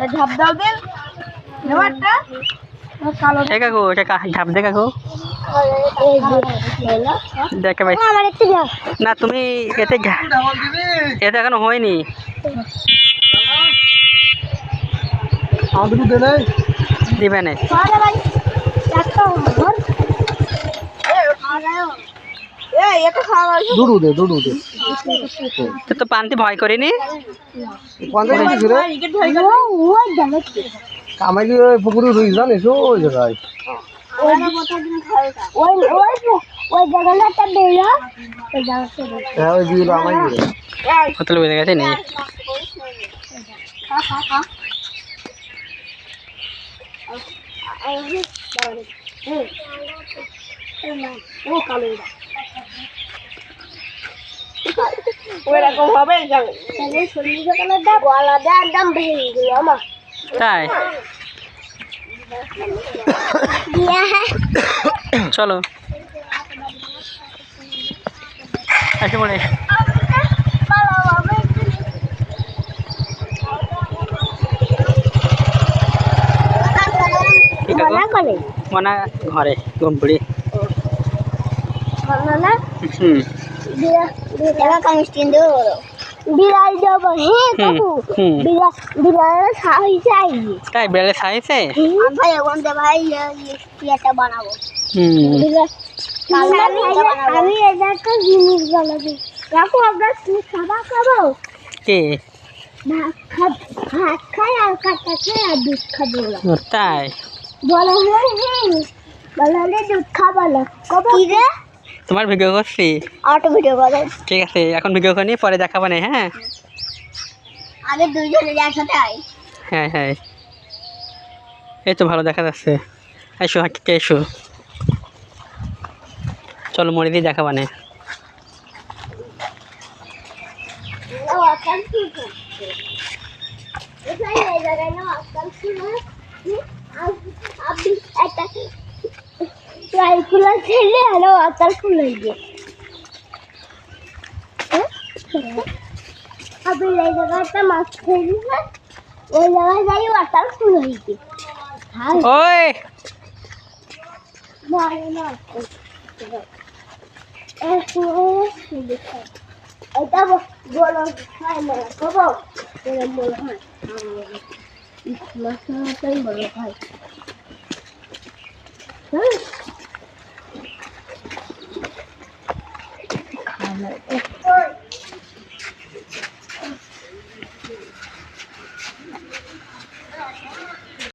ঝাপ দাও দেন নেওয়ারটা কালো এ কাকু এটা ঝাপ দে কাকু দেখে ভাই না তুমি এতে এতে এখনো হয়নি দিবে না তো পান্তি ভয় করিনি কামাই পুকুরে রুই জানিস ওই জায়গায় কত বেড়ে গেছে নেই ওরকম হবে একদম ভেঙে আমার তাই চলো এসে পড়ে মনে ঘরে গম্পুড়ি বিড়াল যাবো বিড়াল তাই বেড়ে খাইছে ভাই ওখানটা ভাই ইয়েটা বানাবো আমি একটা জিনিস বানাবো রাখো আমরা খাবার খাবো কে ভাত খাই আর কাটা খাই আর দুধ খাবো তাই বলো বলে দুধ খাবো না কি রে তোমার ভিডিও করছি অটো ভিডিও করে ঠিক আছে এখন ভিডিও করে পরে দেখাবো না হ্যাঁ আগে দুইজনে একসাথে আই হ্যাঁ হ্যাঁ এই তো ভালো দেখা যাচ্ছে এসো হাকিকে এসো চলো মরে দিয়ে দেখাবো না ফুলা ছেলে হলো আতার ফুল হয়ে গিয়ে আপনি এই জায়গাটা মাছ খেয়ে ওই জায়গায় যাই আতার ফুল হয়ে গিয়ে ওই এটা বলো হয় না খবর বলো হয় মাছটাই বলো হয় খাওয়া